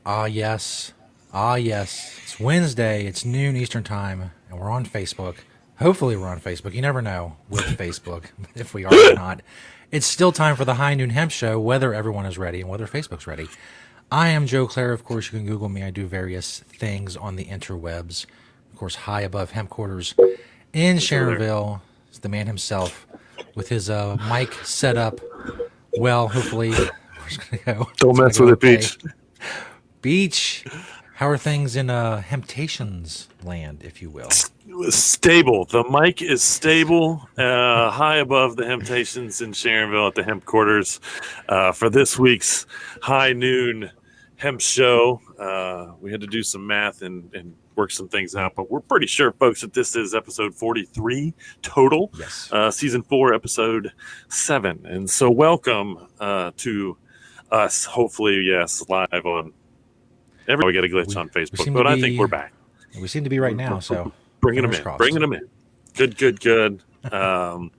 Ah, yes. Ah, yes. It's Wednesday. It's noon Eastern Time, and we're on Facebook. Hopefully, we're on Facebook. You never know with Facebook if we are or not. It's still time for the High Noon Hemp Show, whether everyone is ready and whether Facebook's ready. I am Joe Clare. Of course, you can Google me. I do various things on the interwebs. Of course, high above hemp quarters in It's over there. Sharonville is the man himself with his mic set up. Well, hopefully, we're just gonna go. Don't It's gonna mess go with it, okay. Peach. Beach. How are things in Hemptations land, if you will? Stable. The mic is stable, high above the Hemptations in Sharonville at the Hemp Quarters for this week's High Noon Hemp Show. We had to do some math and work some things out, but we're pretty sure, folks, that this is episode 43 total, Yes. season 4, episode 7. And so, welcome to us. Hopefully, yes, live on. We get a glitch We on we Facebook, seem to but I think we're be back. we seem to be right now, so Bringing them fingers in, crossed. bringing them in. Good, good, good. Um,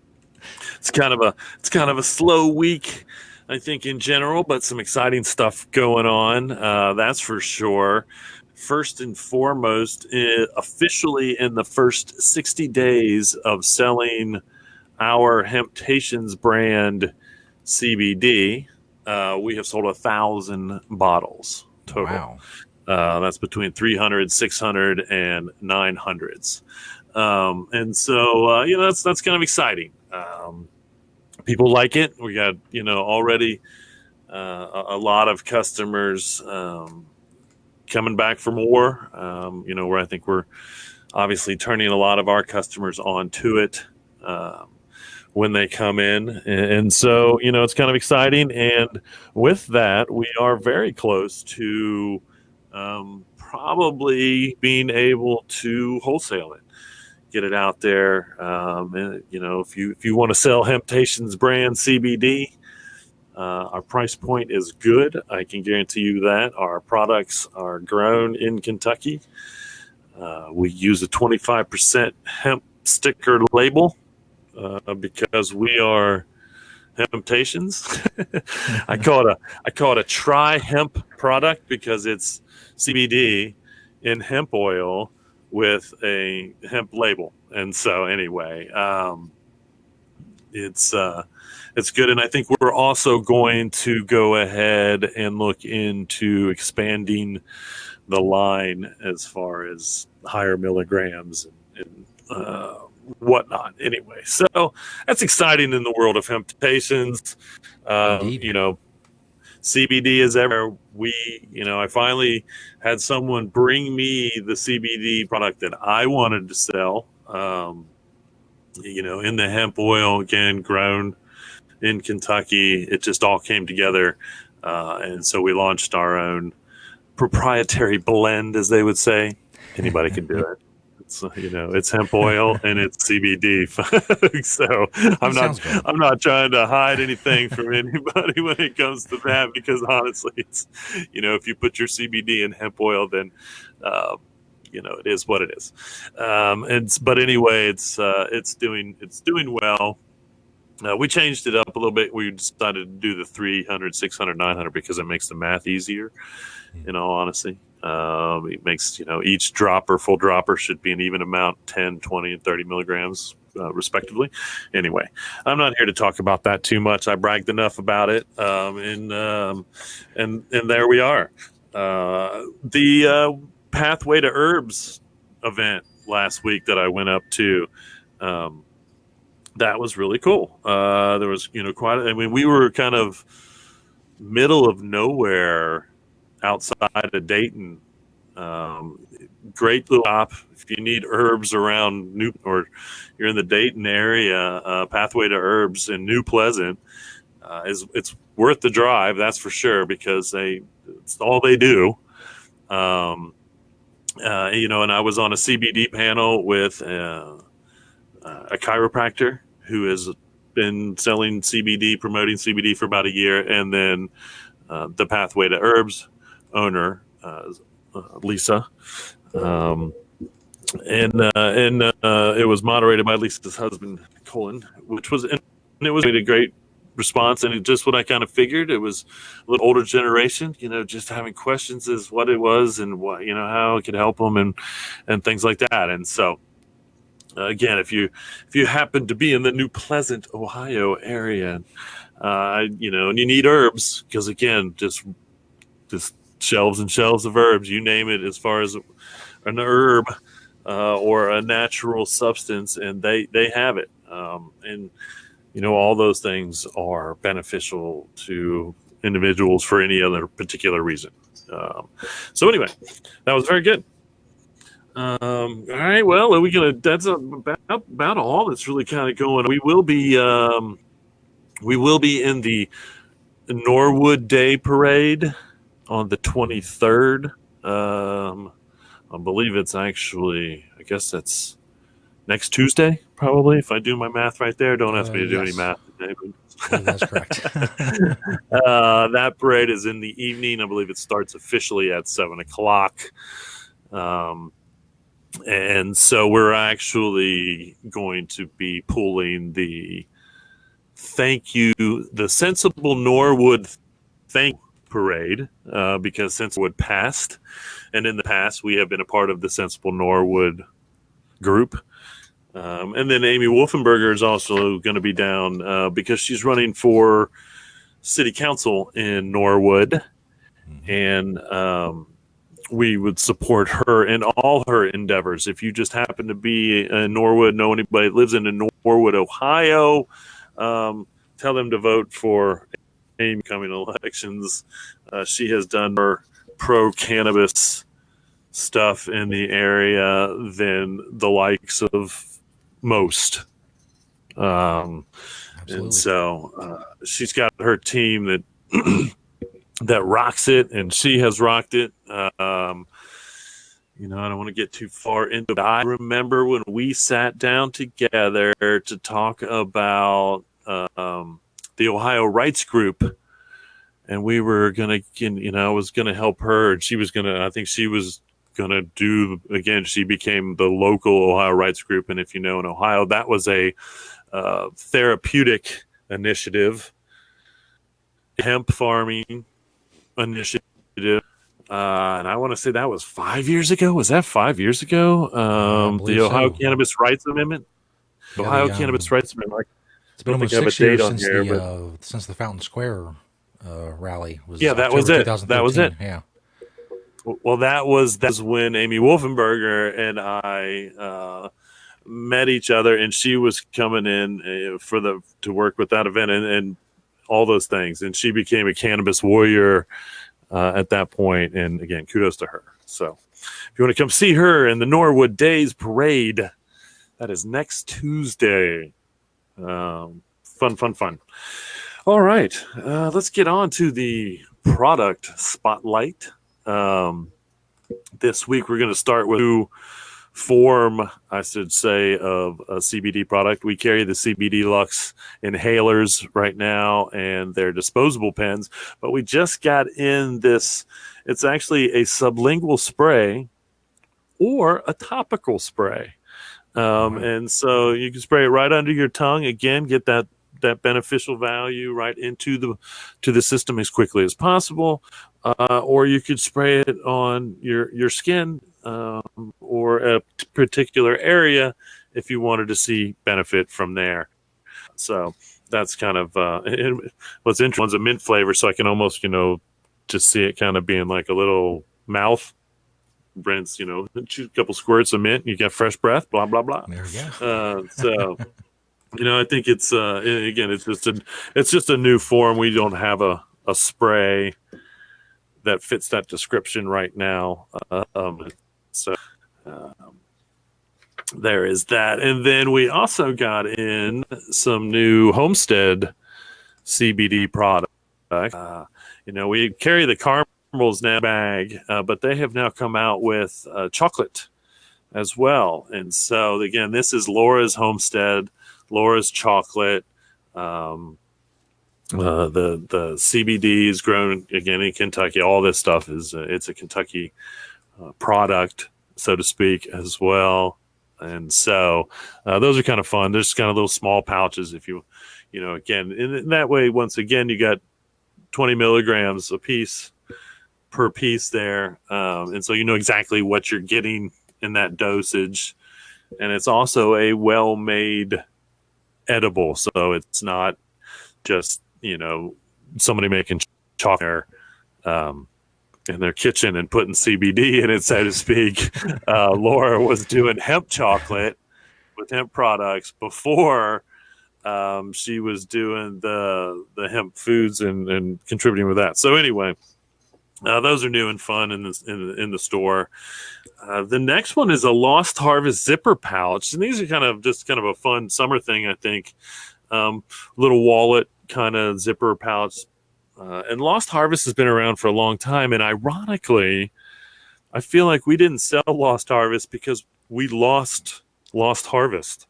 it's kind of a slow week, I think, in general, but some exciting stuff going on. That's for sure. First and foremost, officially in the first 60 days of selling our Hemptations brand CBD, we have sold 1,000 bottles total. Wow. That's between 300, 600, and 900s. And so, that's kind of exciting. People like it. We got, already a lot of customers coming back for more, where I think we're obviously turning a lot of our customers onto it. When they come in. And so, it's kind of exciting. And with that, we are very close to probably being able to wholesale it, get it out there. And, if you want to sell Hemptations brand CBD, our price point is good. I can guarantee you that. Our products are grown in Kentucky. We use a 25% hemp sticker label because we are Hemptations. I call it a tri hemp product because it's CBD in hemp oil with a hemp label. And so anyway, it's good, and I think we're also going to go ahead and look into expanding the line as far as higher milligrams and whatnot. Anyway, so that's exciting in the world of Hemptations. Indeed. CBD is everywhere. I finally had someone bring me the CBD product that I wanted to sell. In the hemp oil, again, grown in Kentucky. It just all came together. And so we launched our own proprietary blend, as they would say. Anybody can do it. It's hemp oil and it's CBD. So I'm It not sounds good. I'm not trying to hide anything from anybody when it comes to that, because honestly, it's if you put your CBD in hemp oil, then uh, it is what it is. But anyway, it's doing well. We changed it up a little bit. We decided to do the 300, 600, 900 because it makes the math easier, in all honesty. It makes, each dropper, full dropper, should be an even amount, 10, 20, and 30 milligrams, respectively. Anyway, I'm not here to talk about that too much. I bragged enough about it. And there we are. The Pathway to Herbs event last week that I went up to, that was really cool. There was, we were kind of middle of nowhere outside of Dayton. Great little shop. If you need herbs around New, or you're in the Dayton area, Pathway to Herbs in New Pleasant it's worth the drive. That's for sure, because it's all they do. And I was on a CBD panel with a chiropractor who has been selling CBD, promoting CBD for about a year, and then the Pathway to Herbs owner, Lisa, um, and it was moderated by Lisa's husband, Colin, which was, and it was a great response, and just what I kind of figured. It was a little older generation, just having questions as what it was and what, how it could help them and things like that. And so, again, if you happen to be in the New Pleasant, Ohio area, and you need herbs, because again, just shelves and shelves of herbs, you name it, as far as an herb or a natural substance, and they have it. And all those things are beneficial to individuals for any other particular reason. So anyway, that was very good. All right, well, are we gonna? That's about all that's really kind of going. We will be in the Norwood Day Parade on the 23rd. I believe it's actually, I guess that's next Tuesday, probably, if I do my math right there. Don't ask me to do any Yes. math today. That's correct. That parade is in the evening. I believe it starts officially at 7:00. And so we're actually going to be pulling the Sensible Norwood Thank Parade, because Sensiblewood passed. And in the past, we have been a part of the Sensible Norwood group. And then Amy Wolfenberger is also going to be down because she's running for city council in Norwood. And we would support her in all her endeavors. If you just happen to be in Norwood, know anybody that lives in Norwood, Ohio, tell them to vote for Amy coming elections. She has done more pro-cannabis stuff in the area than the likes of most. And so she's got her team that that rocks it, and she has rocked it. I don't want to get too far into it. I remember when we sat down together to talk about the Ohio Rights Group, and we were going to, I was going to help her, and she was going to, I think she was going to do, again, she became the local Ohio Rights Group. And if you know, in Ohio, that was a therapeutic initiative, hemp farming initiative. And I want to say that was 5 years ago. Was that 5 years ago? The Ohio Cannabis Rights Amendment. Yeah, Ohio Cannabis Rights Amendment. It's been almost 6 years since the Fountain Square rally was. Yeah, that was it. That was it. Yeah. Well, that was when Amy Wolfenberger and I met each other, and she was coming in to work with that event and all those things, and she became a cannabis warrior at that point. And again, kudos to her. So, if you want to come see her in the Norwood Days Parade, that is next Tuesday. Fun. All right, let's get on to the product spotlight. This week we're going to start with a new form, I should say, of a CBD product. We carry the CBD Lux inhalers right now, and they're disposable pens, but we just got in this. It's actually a sublingual spray or a topical spray. And so you can spray it right under your tongue. Again, get that beneficial value right into the system as quickly as possible. Or you could spray it on your skin or a particular area if you wanted to see benefit from there. So that's kind of what's interesting. One's a mint flavor, so I can almost just see it kind of being like a little mouth rinse. Shoot a couple squirts of mint, you get fresh breath. Blah blah blah. There you go. So. I think it's again, it's just a new form. We don't have a spray that fits that description right now. So there is that. And then we also got in some new Homestead CBD product. We carry the caramels now bag, but they have now come out with chocolate as well. And so again, this is Laura's Homestead. Laura's chocolate. The CBD is grown again in Kentucky. All this stuff it's a Kentucky product, so to speak, as well. And so those are kind of fun. There's kind of little small pouches if you again, in that way, once again, you got 20 milligrams a piece per piece there. And so you know exactly what you're getting in that dosage. And it's also a well-made edible. So it's not just, somebody making chocolate in their kitchen and putting CBD in it, so to speak. Laura was doing hemp chocolate with hemp products before she was doing the hemp foods and contributing with that. So anyway, those are new and fun in the store. The next one is a Lost Harvest zipper pouch, and these are kind of a fun summer thing, I think. Little wallet kind of zipper pouch. And Lost Harvest has been around for a long time, and ironically, I feel like we didn't sell Lost Harvest because we lost Lost Harvest.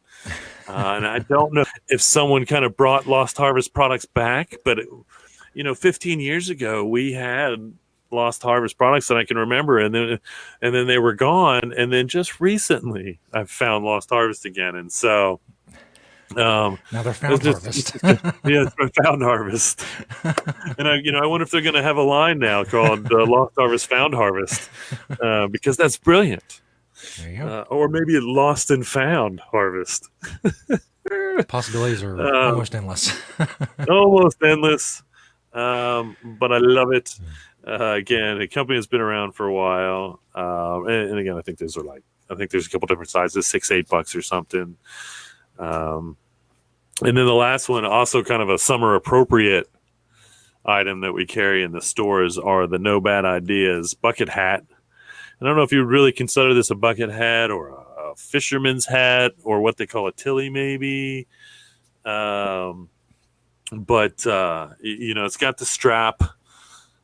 And I don't know if someone kind of brought Lost Harvest products back, but 15 years ago we had Lost Harvest products that I can remember, and then they were gone, and then just recently I've found Lost Harvest again, and so now they're Found Harvest. Yeah, it's Found Harvest, and I wonder if they're going to have a line now called Lost Harvest Found Harvest, because that's brilliant. There you go. Or maybe Lost and Found Harvest. Possibilities are almost endless. Almost endless, but I love it. Again, the company has been around for a while, and again, I think there's a couple different sizes, $6-8 or something. And then the last one, also kind of a summer appropriate item that we carry in the stores, are the No Bad Ideas bucket hat. I don't know if you would really consider this a bucket hat or a fisherman's hat or what they call a tilly, maybe. But it's got the strap.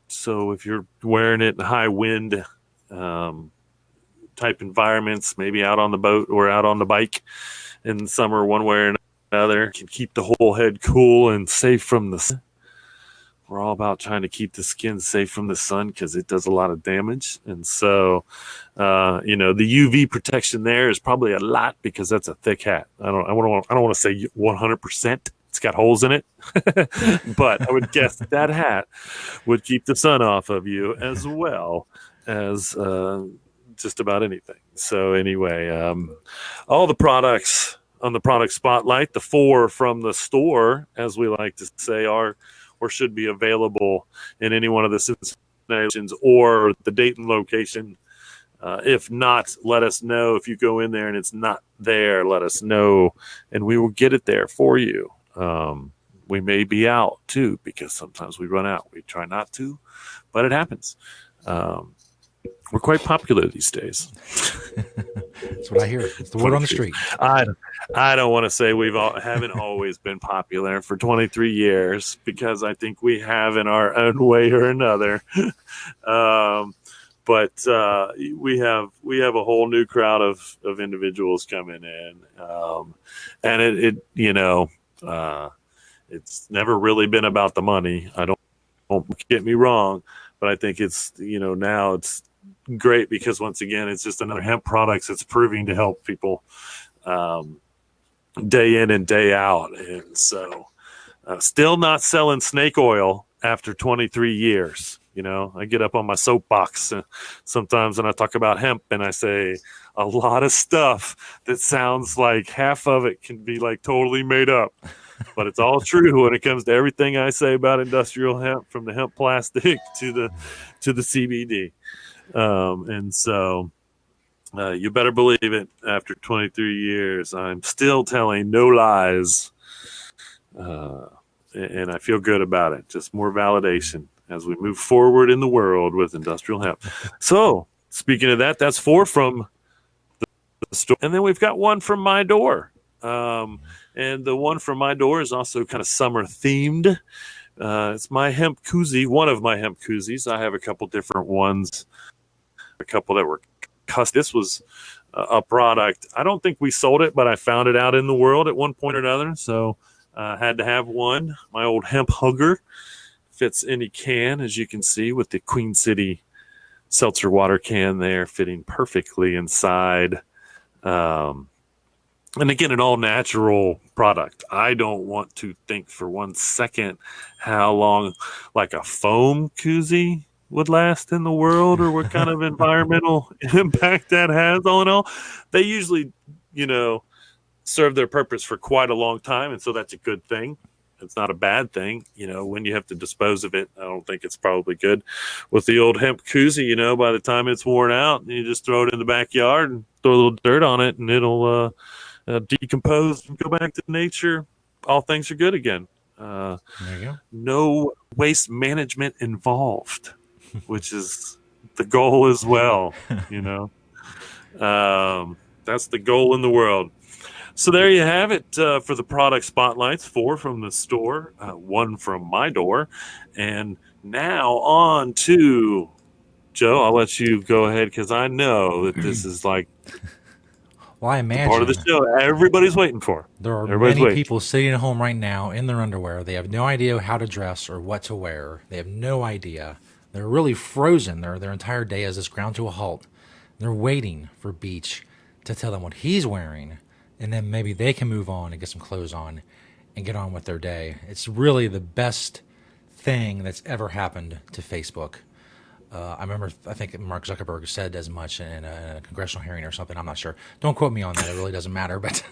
So if you're wearing it in high wind type environments, maybe out on the boat or out on the bike in the summer, one way or another, can keep the whole head cool and safe from the sun. We're all about trying to keep the skin safe from the sun because it does a lot of damage. And so, the UV protection there is probably a lot because that's a thick hat. I don't want to say 100%. It's got holes in it, but I would guess that hat would keep the sun off of you as well as just about anything. So anyway, all the products on the product spotlight, the 4 from the store, as we like to say, are or should be available in any one of the Cincinnati locations or the Dayton location. If not, let us know. If you go in there and it's not there, let us know, and we will get it there for you. We may be out too, because sometimes we run out. We try not to, but it happens. We're quite popular these days. That's what I hear. It's the word on the street. I don't want to say haven't always been popular for 23 years, because I think we have in our own way or another. But we have a whole new crowd of individuals coming in, and it's never really been about the money. Don't get me wrong, but I think it's now it's great because once again it's just another hemp products that's proving to help people day in and day out. And so still not selling snake oil after 23 years. I get up on my soapbox sometimes and I talk about hemp and I say a lot of stuff that sounds like half of it can be like totally made up, but it's all true when it comes to everything I say about industrial hemp, from the hemp plastic to the CBD. And so you better believe it, after 23 years, I'm still telling no lies. And I feel good about it. Just more validation as we move forward in the world with industrial hemp. So speaking of that, that's 4 from the store. And then we've got one from my door. And the one from my door is also kind of summer themed. It's my hemp koozie, one of my hemp koozies. I have a couple different ones, a couple that were custom. This was a product. I don't think we sold it, but I found it out in the world at one point or another. So I had to have one. My old hemp hugger fits any can, as you can see, with the Queen City seltzer water can there fitting perfectly inside. and again, an all natural product. I don't want to think for 1 second how long like a foam koozie would last in the world, or what kind of environmental impact that has. All in all, they usually, you know, serve their purpose for quite a long time, and so that's a good thing. It's not a bad thing, when you have to dispose of it. I don't think it's probably good. With the old hemp koozie, by the time it's worn out, you just throw it in the backyard and throw a little dirt on it, and it'll decompose and go back to nature. All things are good again. There you go. No waste management involved, which is the goal as well. That's the goal in the world. So there you have it for the product spotlights. 4 from the store, 1 from my door. And now on to Joe. I'll let you go ahead because I know that this is like Well, I imagine part of the show everybody's waiting for. There are Everybody's many waiting. people sitting at home right now in their underwear. They have no idea how to dress or what to wear. They have no idea. They're really frozen. Their entire day is just ground to a halt. They're waiting for Beach to tell them what he's wearing, and then maybe they can move on and get some clothes on and get on with their day. It's really the best thing that's ever happened to Facebook. I think Mark Zuckerberg said as much in a congressional hearing or something. I'm not sure. Don't quote me on that. It really doesn't matter. But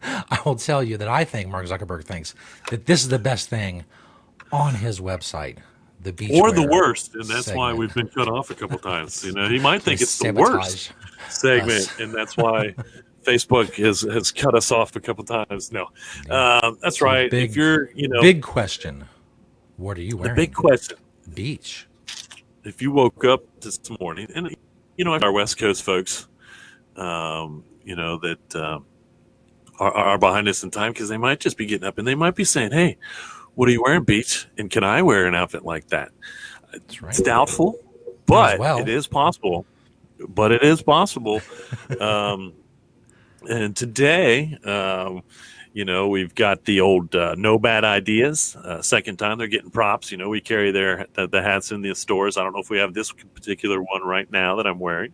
I will tell you that I think Mark Zuckerberg thinks that this is the best thing on his website. The beach or the worst, and that's segment. why we've been cut off a couple times. He might think it's the Sabotage worst segment, and that's why Facebook has cut us off a couple times. No, that's So right. If you're, big question, what are you wearing? the big question. Beach. If you woke up this morning, and our West Coast folks, that are behind us in time, because they might just be getting up and they might be saying, "Hey, what are you wearing, Beach? And can I wear an outfit like that?" That's right. It's doubtful, but well. it is possible. But it is possible. And today, we've got the old No Bad Ideas. Second time they're getting props. We carry the hats in the stores. I don't know if we have this particular one right now that I'm wearing.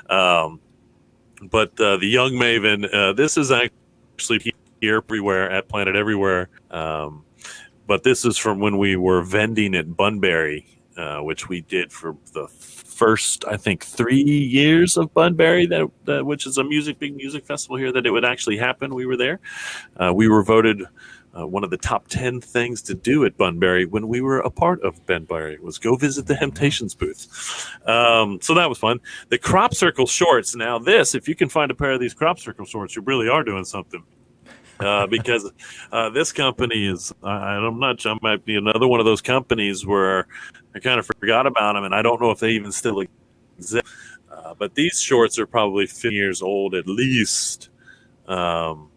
But the Young Maven, this is actually here everywhere at Planet Everywhere. But this is from when we were vending at Bunbury, which we did for the first, I think, 3 years of Bunbury, that which is a big music festival here, that it would actually happen. We were there. We were voted one of the top 10 things to do at Bunbury when we were a part of Bunbury was go visit the Temptations booth. So that was fun. The Crop Circle shorts. Now this, if you can find a pair of these Crop Circle shorts, you really are doing something. Because this company is, I'm not sure, might be another one of those companies where I kind of forgot about them, and I don't know if they even still exist. But these shorts are probably 15 years old at least. And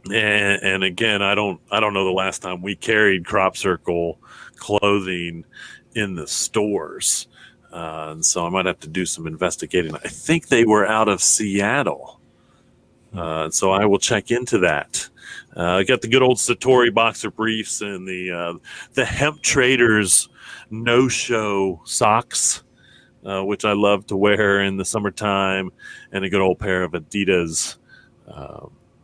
again, I don't know the last time we carried Crop Circle clothing in the stores. And so I might have to do some investigating. I think they were out of Seattle. So I will check into that. I got the good old Satori boxer briefs and the Hemp Traders no-show socks, which I love to wear in the summertime, and a good old pair of Adidas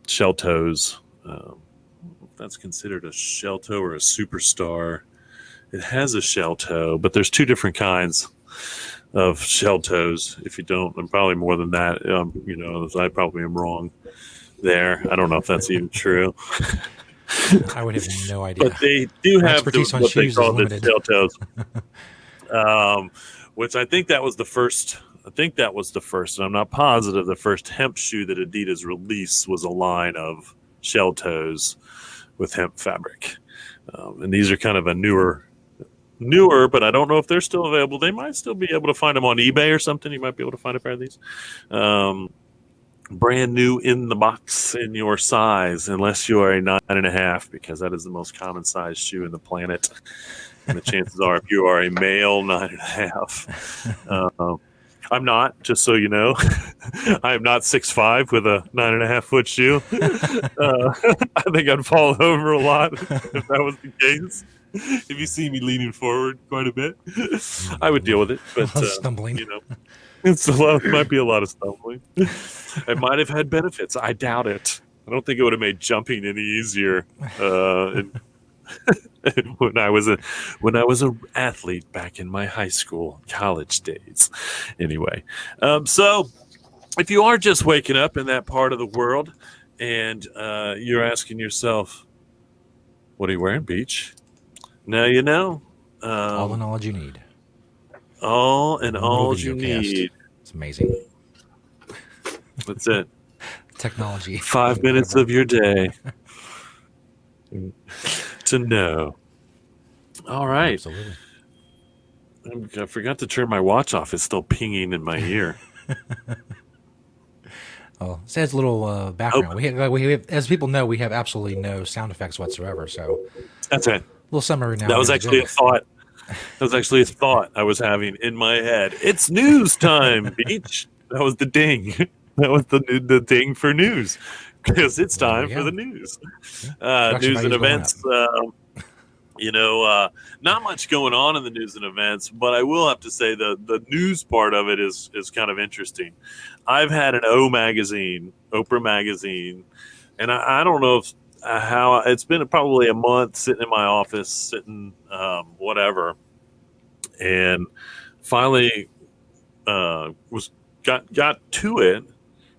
shell toes. If that's considered a shell toe or a superstar. It has a shell toe, but there's 2 different kinds of shell toes. If you don't, and probably more than that, I probably am wrong there. I don't know if that's even true. I would have no idea. But they do have what they call the shell toes, which I think that was the first. And I'm not positive. The first hemp shoe that Adidas released was a line of shell toes with hemp fabric, and these are kind of a newer, but I don't know if they're still available. They might still be able to find them on eBay or something. You might be able to find a pair of these. Brand new in the box in your size, unless you are a 9.5, because that is the most common size shoe in the planet. And the chances are, if you are a male 9.5, I'm not, just so you know. I am not 6'5" with a 9.5 foot shoe. I think I'd fall over a lot if that was the case. If you see me leaning forward quite a bit, I would deal with it. But stumbling. Might be a lot of stumbling. It might have had benefits. I doubt it. I don't think it would have made jumping any easier. When I was a athlete back in my high school, college days. Anyway, so if you are just waking up in that part of the world, and you're asking yourself, "What are you wearing, Beach?" Now you know. All the Um, knowledge you need. Little all video you cast. need. It's amazing. That's it. Technology is 5 minutes incredible. of your day to know. All right. Absolutely. I forgot to turn my watch off. It's still pinging in my ear. Oh, it adds a little Oh, background. We have, as people know, we have absolutely no sound effects whatsoever. So that's it. a little summary now That and was then is actually good. a thought. That was actually a thought I was having in my head. It's news time, Beach. That was the ding. That was the ding for news because it's There we time for go. the news. See? Production News and values going up. events. Not much going on in the news and events, but I will have to say the news part of it is kind of interesting. I've had an Oprah magazine, and I don't know if how it's been probably a month sitting in my office, sitting whatever, and finally was got to it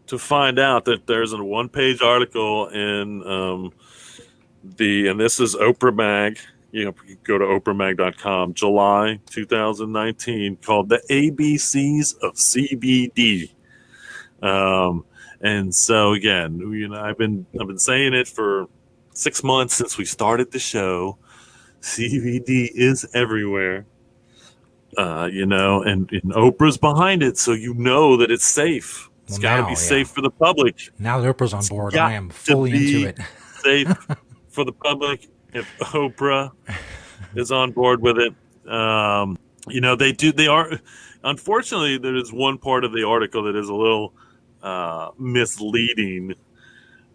to find out that there's a one page article in and this is Oprah Mag. You know, you go to oprahmag.com, July 2019, called The ABCs of CBD. Um, and so again, I've been saying it for 6 months since we started the show. CBD is everywhere. And Oprah's behind it, so you know that it's safe. It's Well, got to be now, yeah. safe for the public. Now that Oprah's on It's board, I got am to fully into be it. safe for the public if Oprah is on board with it. They are, unfortunately, there is one part of the article that is a little misleading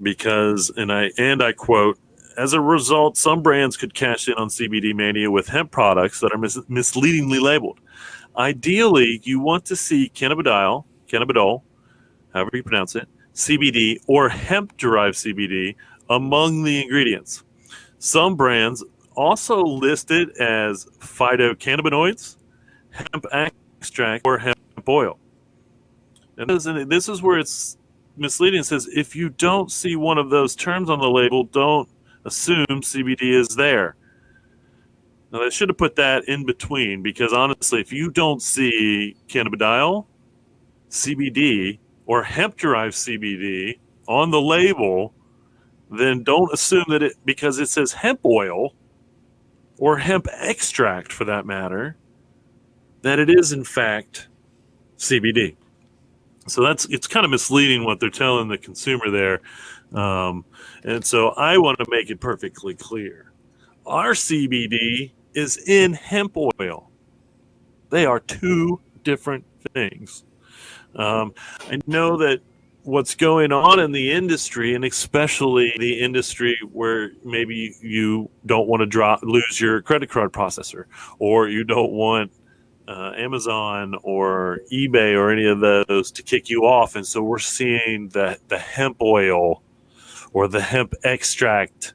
because, and I quote, as a result, some brands could cash in on CBD mania with hemp products that are misleadingly labeled. Ideally, you want to see cannabidiol, however you pronounce it, CBD, or hemp-derived CBD among the ingredients. Some brands also list it as phytocannabinoids, hemp extract, or hemp oil. And this is where it's misleading. It says if you don't see one of those terms on the label, don't assume CBD is there. Now, they should have put that in between because honestly, if you don't see cannabidiol, CBD, or hemp derived CBD on the label, then don't assume that because it says hemp oil or hemp extract for that matter, that it is in fact CBD. So it's kind of misleading what they're telling the consumer there. And so I want to make it perfectly clear. Our CBD is in hemp oil. They are two different things. I know that what's going on in the industry, and especially the industry where maybe you don't want to lose your credit card processor, or you don't want Amazon or eBay or any of those to kick you off, and so we're seeing the hemp oil or the hemp extract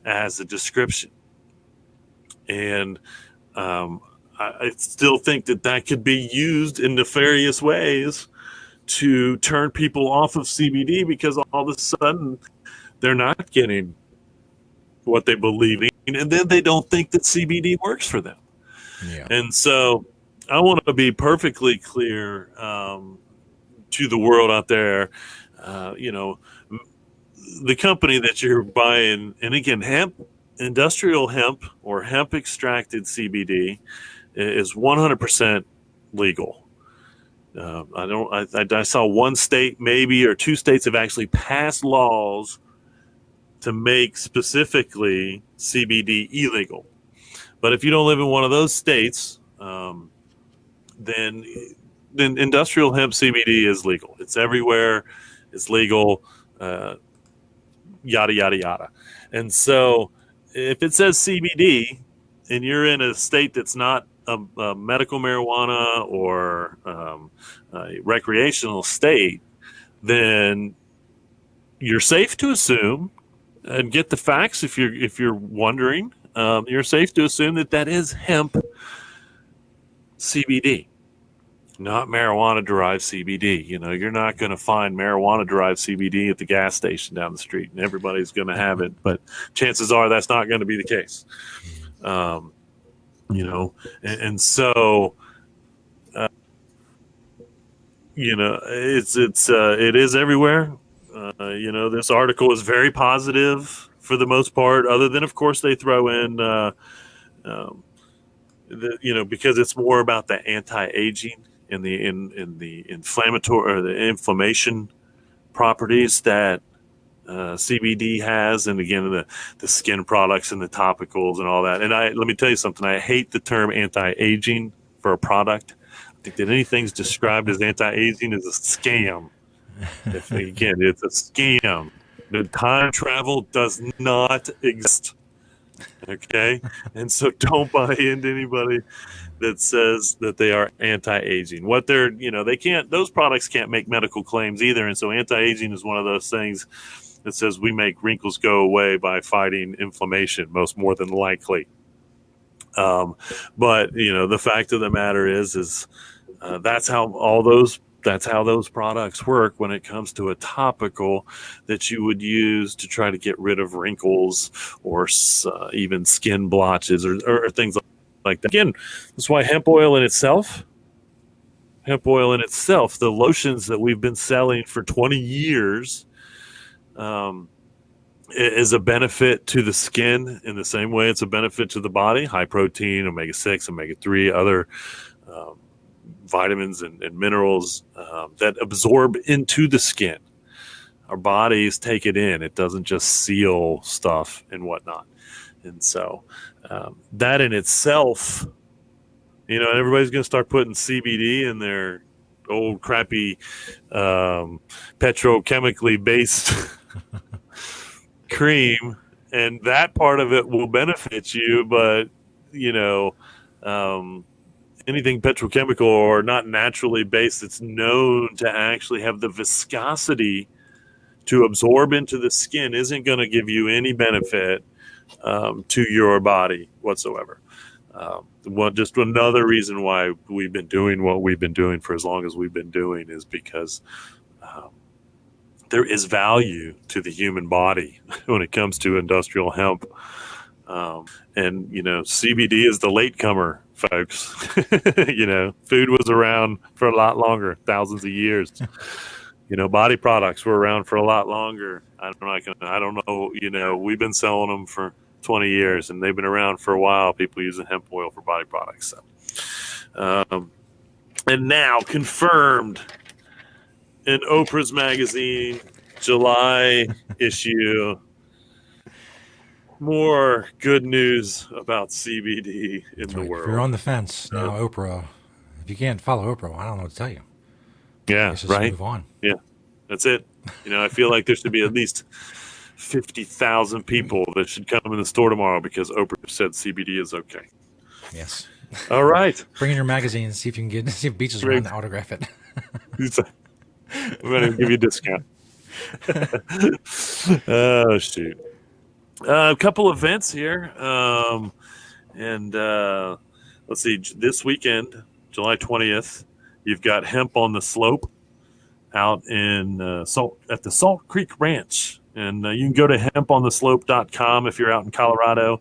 as a description, and I still think that could be used in nefarious ways to turn people off of CBD because all of a sudden they're not getting what they believe in, and then they don't think that CBD works for them. Yeah. And so I want to be perfectly clear to the world out there. You know, the company that you're buying, and again, industrial hemp or hemp extracted CBD is 100% legal. I saw one state, maybe, or two states have actually passed laws to make specifically CBD illegal. But if you don't live in one of those states, then industrial hemp CBD is legal. It's everywhere. It's legal. Yada yada yada. And so, if it says CBD and you're in a state that's not a medical marijuana or a recreational state, then you're safe to assume and get the facts if you're wondering. You're safe to assume that that is hemp CBD, not marijuana derived CBD. You know, you're not going to find marijuana derived CBD at the gas station down the street, and everybody's going to have it. But chances are that's not going to be the case. You know, and so you know, it is everywhere. You know, this article is very positive for the most part, other than of course they throw in um, you know, because it's more about the anti-aging and in the inflammatory or the inflammation properties that CBD has, and again the skin products and the topicals and all that. And let me tell you something. I hate the term anti-aging for a product. I think that anything's described as anti-aging is a scam. If again, it's a scam. The time travel does not exist. Okay, and so don't buy into anybody that says that they are anti-aging. What they're, you know, they can't, those products can't make medical claims either. And so anti-aging is one of those things that says we make wrinkles go away by fighting inflammation, most more than likely. But you know, the fact of the matter is that's how those products work when it comes to a topical that you would use to try to get rid of wrinkles or even skin blotches or things like that. Again, that's why hemp oil in itself, the lotions that we've been selling for 20 years, is a benefit to the skin in the same way it's a benefit to the body. High protein, omega-6, omega-3, other vitamins and minerals that absorb into the skin. Our bodies take it in. It doesn't just seal stuff and whatnot. And so that in itself, you know, everybody's going to start putting CBD in their old crappy petrochemically based cream, and that part of it will benefit you. But, you know, anything petrochemical or not naturally based that's known to actually have the viscosity to absorb into the skin isn't going to give you any benefit to your body whatsoever. Just another reason why we've been doing what we've been doing for as long as we've been doing is because there is value to the human body when it comes to industrial hemp. And, you know, CBD is the latecomer, folks. You know, food was around for a lot longer, thousands of years. You know, body products were around for a lot longer. I don't know, you know, we've been selling them for 20 years and they've been around for a while, people using hemp oil for body products. So, and now confirmed in Oprah's magazine, July issue, more good news about CBD in the world. If you're on the fence now, Oprah, if you can't follow Oprah, I don't know what to tell you. Yeah, just right. Move on. Yeah, that's it. You know, I feel like there should be at least 50,000 people that should come in the store tomorrow because Oprah said CBD is okay. Yes. All right. Bring in your magazine, see if you can see if Beaches around to autograph it. I'm going to give you a discount. Oh, shoot. A couple events here. And let's see, this weekend, July 20th, you've got Hemp on the Slope out in at the Salt Creek Ranch. And you can go to hempontheslope.com if you're out in Colorado.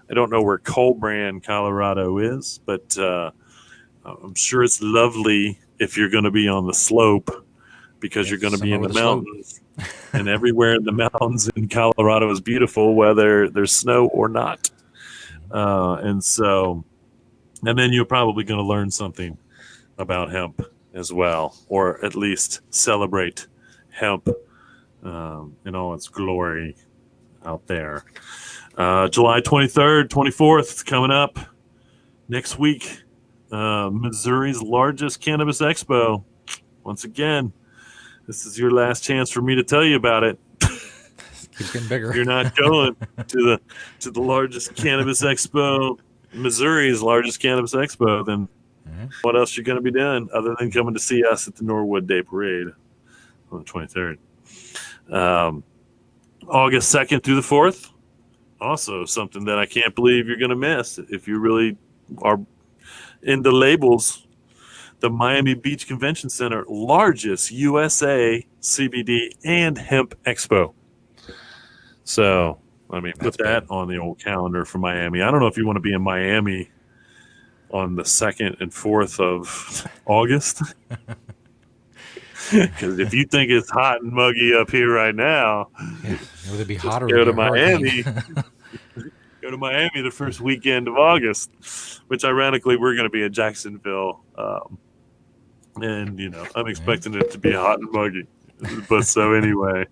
I don't know where Colbrand, Colorado is, but I'm sure it's lovely if you're going to be on the slope because you're going to be in the mountains. And everywhere in the mountains in Colorado is beautiful, whether there's snow or not. And then you're probably going to learn something about hemp as well, or at least celebrate hemp in all its glory out there. July 23rd, 24th, it's coming up next week. Missouri's largest cannabis expo. Once again, this is your last chance for me to tell you about it. Keeps getting bigger. You're not going to the largest cannabis expo Missouri's largest cannabis expo, then Mhm. what else you're going to be doing other than coming to see us at the Norwood Day Parade on the 23rd? August 2nd through the 4th. Also, something that I can't believe you're going to miss if you really are into labels. The Miami Beach Convention Center, largest USA CBD and hemp expo. So, I mean, put That's that big. on the old calendar for Miami. I don't know if you want to be in Miami on the 2nd and 4th of August. Because if you think it's hot and muggy up here right now, Yeah, it would be just hotter. It would go be to a hurricane. Miami. Go to Miami the first weekend of August, which ironically we're going to be in Jacksonville. And, I'm Yeah. expecting it to be hot and muggy. But so anyway,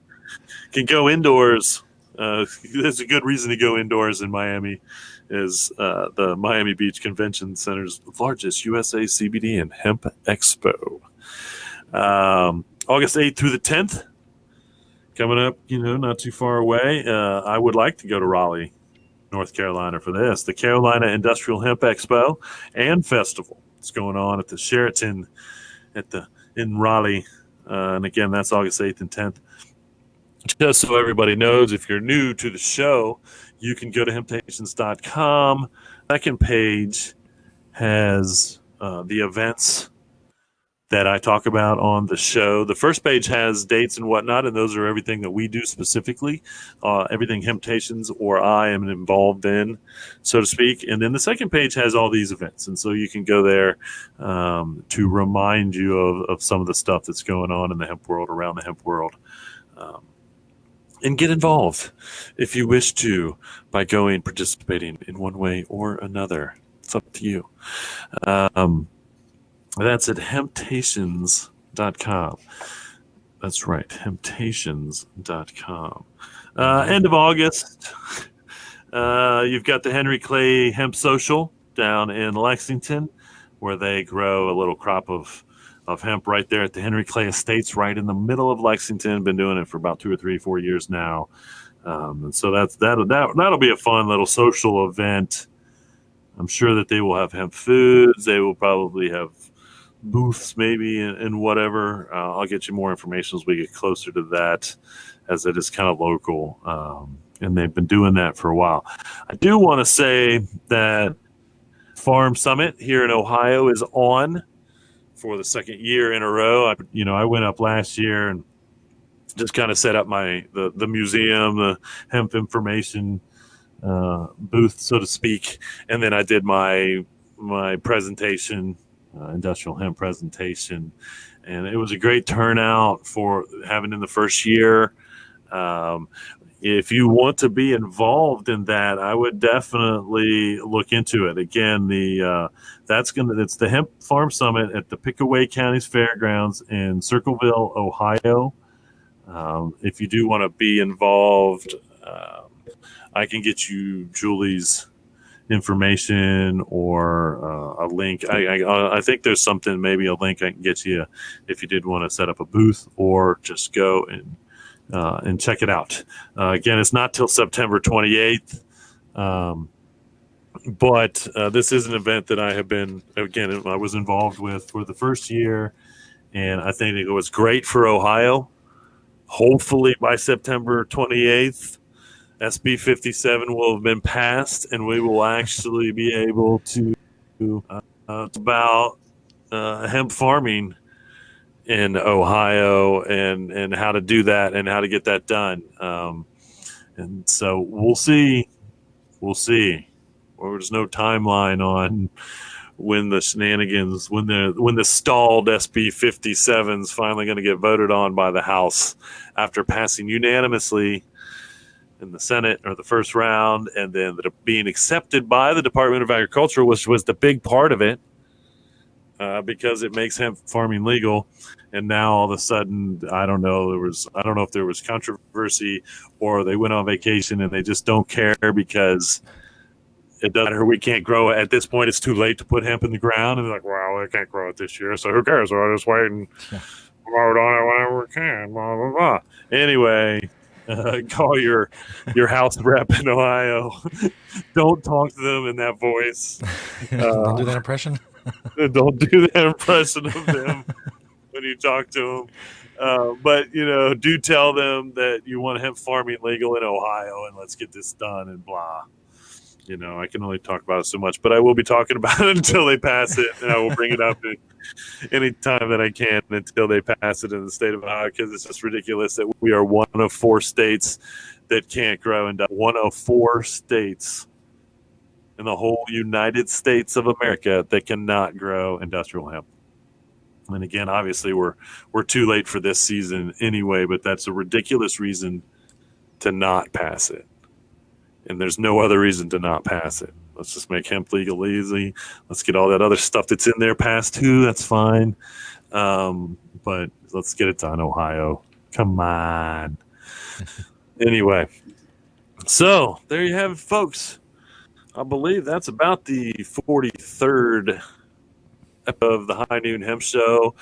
can go indoors. There's a good reason to go indoors in Miami is the Miami Beach Convention Center's largest USA CBD and hemp expo. August 8th through the 10th, coming up, not too far away. I would like to go to Raleigh, North Carolina for this. The Carolina Industrial Hemp Expo and Festival. It's going on at the Sheraton in Raleigh. And again, that's August 8th and 10th. Just so everybody knows, if you're new to the show, you can go to hemptations.com. Second page has the events that I talk about on the show. The first page has dates and whatnot, and those are everything that we do specifically, everything Hemptations or I am involved in, so to speak. And then the second page has all these events, and so you can go there to remind you of some of the stuff that's going on in the hemp world, around the hemp world. And get involved if you wish to by participating in one way or another. It's up to you. That's at hemptations.com. That's right, hemptations.com. End of August, you've got the Henry Clay Hemp Social down in Lexington, where they grow a little crop of hemp right there at the Henry Clay Estates, right in the middle of Lexington. Been doing it for about 2 or 3, 4 years now, and so that'll be a fun little social event. I'm sure that they will have hemp foods. They will probably have booths maybe and whatever. I'll get you more information as we get closer to that, as it is kind of local, and they've been doing that for a while. I do want to say that Farm Summit here in Ohio is on for the second year in a row. I went up last year and just kind of set up the museum, the hemp information booth, so to speak, and then I did my presentation, industrial hemp presentation, and it was a great turnout for having in the first year. If you want to be involved in that, I would definitely look into it. Again, it's the Hemp Farm Summit at the Pickaway County's Fairgrounds in Circleville, Ohio. If you do want to be involved, I can get you Julie's information or a link. I think there's something, maybe a link I can get you if you did want to set up a booth or just go and check it out. Again, it's not till September 28th, but this is an event that I was involved with for the first year, and I think it was great for Ohio. Hopefully by September 28th, SB 57 will have been passed, and we will actually be able to about hemp farming in Ohio and how to do that and how to get that done. And so we'll see. There's no timeline on when the shenanigans, when the stalled SB 57 is finally going to get voted on by the House after passing unanimously in the Senate or the first round, and then being accepted by the Department of Agriculture, which was the big part of it, because it makes hemp farming legal. And now all of a sudden, I don't know if there was controversy or they went on vacation and they just don't care because it doesn't matter. We can't grow it. At this point, it's too late to put hemp in the ground. And they're like, well, they can't grow it this year, so who cares? So I'll just wait and vote on it whenever we can, blah, blah, blah. Anyway, Call your house rep in Ohio. Don't talk to them in that voice. Don't do that impression. Don't do that impression of them when you talk to them. But do tell them that you want hemp farming legal in Ohio, and let's get this done. And blah. I can only talk about it so much, but I will be talking about it until they pass it, and I will bring it up any time that I can until they pass it in the state of Ohio, because it's just ridiculous that we are one of 4 states that can't grow, and one of 4 states in the whole United States of America that cannot grow industrial hemp. And again, obviously, we're too late for this season anyway, but that's a ridiculous reason to not pass it. And there's no other reason to not pass it. Let's just make hemp legal easy. Let's get all that other stuff that's in there passed too. That's fine. But let's get it done, Ohio. Come on. Anyway, so there you have it, folks. I believe that's about the 43rd of the High Noon Hemp Show.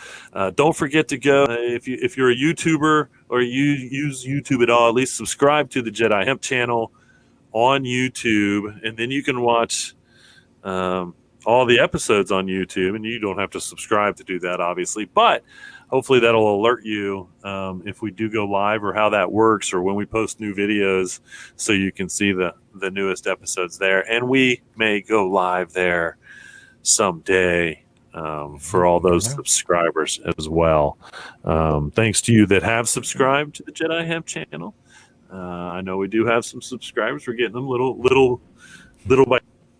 Don't forget to go, if you're a YouTuber or you use YouTube at all, at least subscribe to the Jedi Hemp channel on YouTube, and then you can watch all the episodes on YouTube, and you don't have to subscribe to do that, obviously, but hopefully that'll alert you if we do go live, or how that works, or when we post new videos, so you can see the newest episodes there. And we may go live there someday for all those subscribers as well. Thanks to you that have subscribed to the Jedi Hemp channel. I know we do have some subscribers. We're getting them little by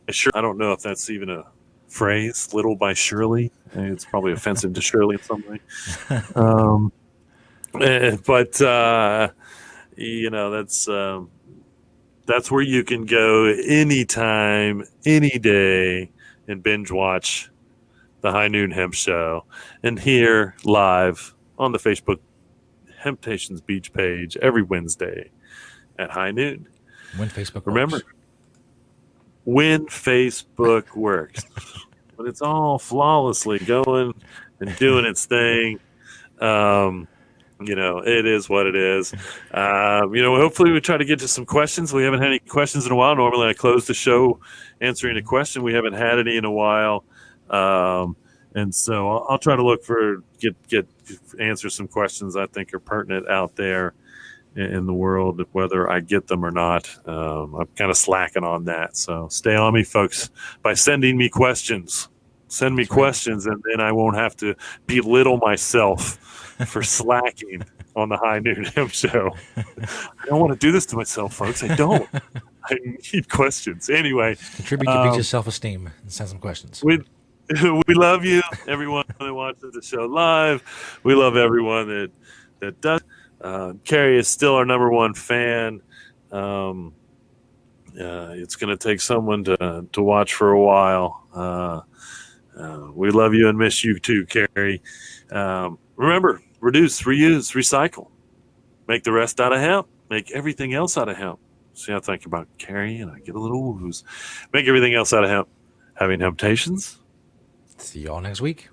sure. I don't know if that's even a phrase, little by surely. It's probably offensive to Shirley in some way. But that's where you can go anytime, any day, and binge watch the High Noon Hemp Show, and here live on the Facebook Hemptations Beach page every Wednesday at high noon. When Facebook Remember, works. When Facebook works. When it's all flawlessly going and doing its thing. It is what it is. Hopefully we try to get to some questions. We haven't had any questions in a while. Normally I close the show answering a question. We haven't had any in a while. And so I'll try to look answer some questions I think are pertinent out there in the world, whether I get them or not. I'm kind of slacking on that. So stay on me, folks, by sending me questions. Send me questions, and then I won't have to belittle myself for slacking on the High Noon Hemp Show. I don't want to do this to myself, folks. I don't. I need questions. Anyway. Contribute to Beach's self-esteem and send some questions. We love you, everyone that watches the show live. We love everyone that does. Carrie is still our number one fan. It's going to take someone to watch for a while. We love you and miss you too, Carrie. Remember, reduce, reuse, recycle. Make the rest out of hemp. Make everything else out of hemp. See, I think about Carrie and I get a little wooze. Make everything else out of hemp. Having Hemptations. See y'all next week.